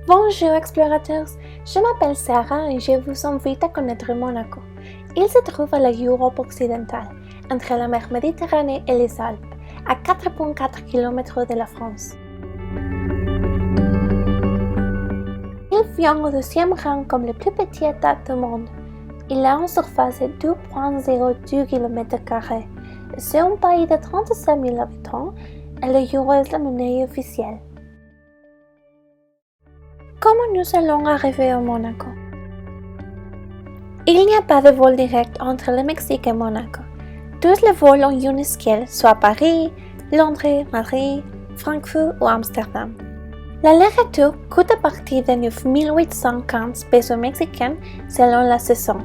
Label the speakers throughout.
Speaker 1: Bonjour explorateurs, je m'appelle Sarah et je vous invite à connaître Monaco. Il se trouve à l'Europe occidentale, entre la mer Méditerranée et les Alpes, à 4,4 km de la France. Il vient au deuxième rang comme le plus petit État du monde. Il a une surface de 2,02 km². C'est un pays de 35 000 habitants et l'euro est la monnaie officielle. Comment nous allons arriver à Monaco? Il n'y a pas de vol direct entre le Mexique et Monaco. Tous les vols ont une escale, soit Paris, Londres, Madrid, Francfort ou Amsterdam. L'aller-retour coûte à partir de 9 815 pesos mexicains selon la saison.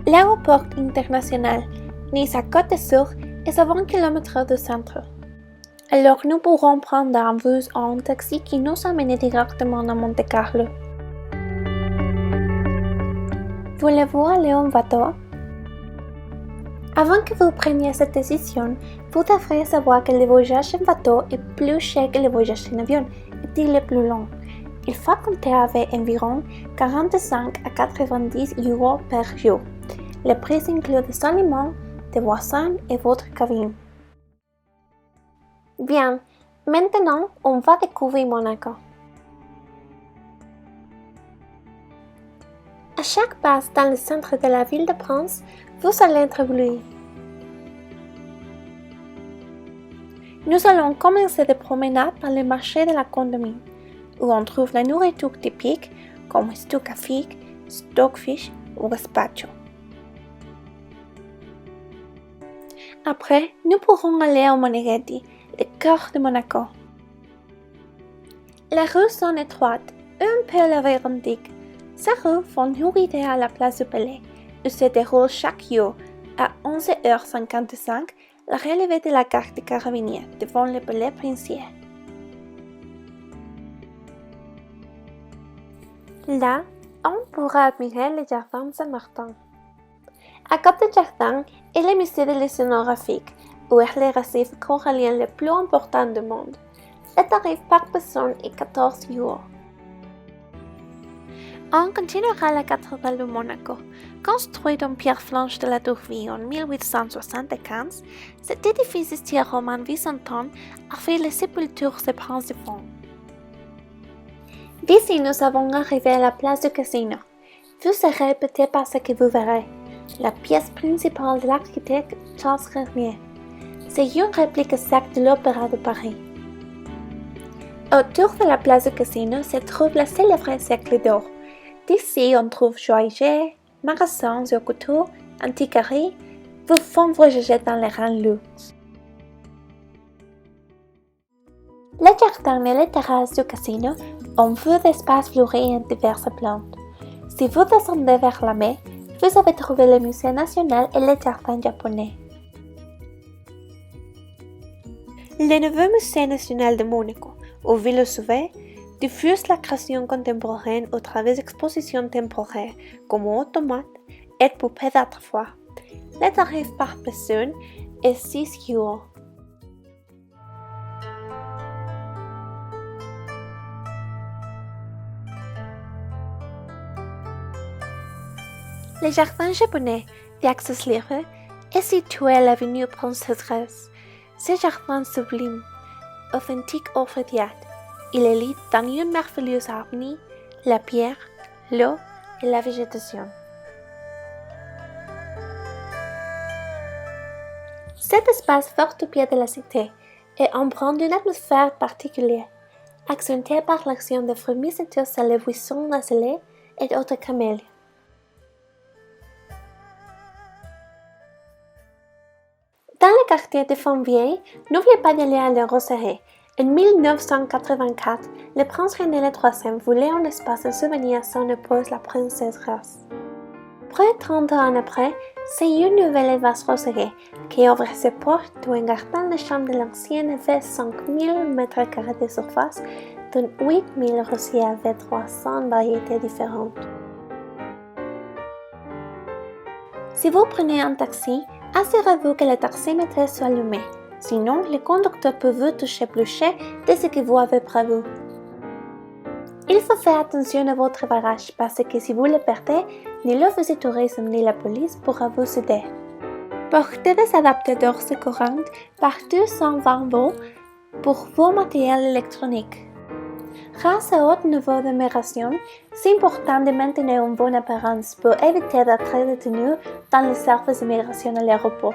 Speaker 1: L'aéroport international Nice-Côte d'Azur est à 20 km du centre. Alors nous pourrons prendre un bus ou un taxi qui nous amène directement à Monte-Carlo. Voulez-vous aller en bateau? Avant que vous preniez cette décision, vous devrez savoir que le voyage en bateau est plus cher que le voyage en avion et il est plus long. Il faut compter avec environ 45 à 90 euros par jour. Le prix inclut des aliments, des boissons et votre cabine. Bien, maintenant on va découvrir Monaco. À chaque pas dans le centre de la ville de Prince, vous allez être ébloui. Nous allons commencer des promenades par le marché de la Condamine, où on trouve la nourriture typique comme stucafik, stockfish ou gazpacho. Après, nous pourrons aller au Moneghetti, le cœur de Monaco. Les rues sont étroites, un peu labyrinthiques. Ces rues font une idée à la place du Palais, où se déroule chaque jour, à 11h55, la relevée de la garde des carabiniers devant le palais princier. Là, on pourra admirer le jardin Saint-Martin. À côté du jardin est le musée de l'océanographique, où est le récif corallien le plus important du monde. Le tarif par personne est 14 euros. On continuera à la cathédrale de Monaco. Construite en pierre blanche de la Tourville en 1875, cet édifice de style roman byzantin a fait les sépultures des princes de France. D'ici, nous avons arrivé à la place du casino. Vous serez épaté par ce que vous verrez. La pièce principale de l'architecte Charles Garnier. C'est une réplique exacte de l'Opéra de Paris. Autour de la place du casino se trouve le célèbre Cercle d'Or. D'ici, on trouve joailliers, magasins de couture, antiquaires, vous font voyager dans les rangs luxe. Le jardin et les terrasses du casino ont vu d'espaces fleuris et diverses plantes. Si vous descendez vers la mer, vous avez trouvé le musée national et le jardin japonais. Le nouveau musée national de Monaco, au Ville-Sauvé, diffuse la création contemporaine au travers d'expositions temporaires comme automates et poupées d'autrefois. Le tarif par personne est 6 euros. Le jardin japonais d'Access Libre est situé à l'avenue Princesse Grace. Ce jardin sublime, authentique offre d'art. Il est lié dans une merveilleuse harmonie, la pierre, l'eau et la végétation. Cet espace fort au pied de la cité est empreint d'une atmosphère particulière, accentuée par l'action de fruits mycétieux sur les buissons nazelés et d'autres camélias. Dans le quartier de Fontvieille, n'oubliez pas d'aller à la Roseraie. En 1984, le prince René III voulait un espace de souvenir à son épouse la princesse Grace. Près de 30 ans après, c'est une nouvelle église Roseraie qui ouvre ses portes où un jardin de chambre de l'ancienne avait 5000 m² de surface, dont 8000 rosiers avec 300 variétés différentes. Si vous prenez un taxi, assurez-vous que le taximètre soit allumé. Sinon, le conducteur peut vous toucher plus cher de ce que vous avez prévu. Il faut faire attention à votre bagage parce que si vous le perdez, ni l'Office du tourisme ni la police pourra vous aider. Portez des adaptateurs secourants partout sans vent pour vos matériels électroniques. Grâce à haut niveau d'amélioration, c'est important de maintenir une bonne apparence pour éviter d'être détenu dans les services d'immigration à l'aéroport.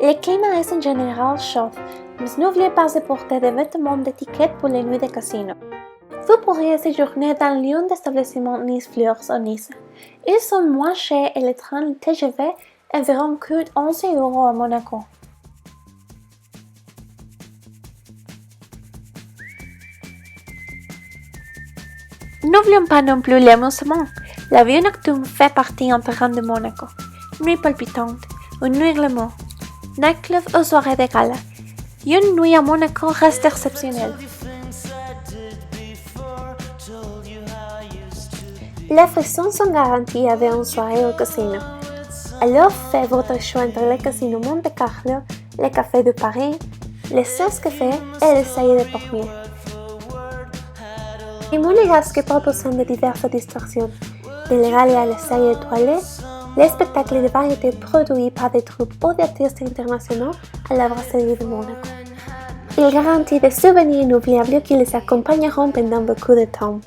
Speaker 1: Le climat est en général chaud, mais n'oubliez pas de porter des vêtements d'étiquette pour les nuits de casino. Vous pourriez séjourner dans l'un des établissements Nice Fleurs au Nice. Ils sont moins chers et le train TGV environ coûte 11 € à Monaco. N'oublions pas non plus l'amusement. La vie nocturne fait partie intégrante de Monaco. Nuit palpitante, une nuit glamour, nightclub ou soirée de gala. Une nuit à Monaco reste exceptionnelle. Les frissons sont garantis avec une soirée au casino. Alors faites votre choix entre le casino Monte Carlo, le Café de Paris, les 16 cafés et les salles de Pornier. Les monégasques proposent de diverses distractions, de l'égal à la salle étoilée, les spectacles de variété produits par des troupes ou d'artistes internationaux à la brasserie de Monaco. Ils garantissent des souvenirs inoubliables qui les accompagneront pendant beaucoup de temps.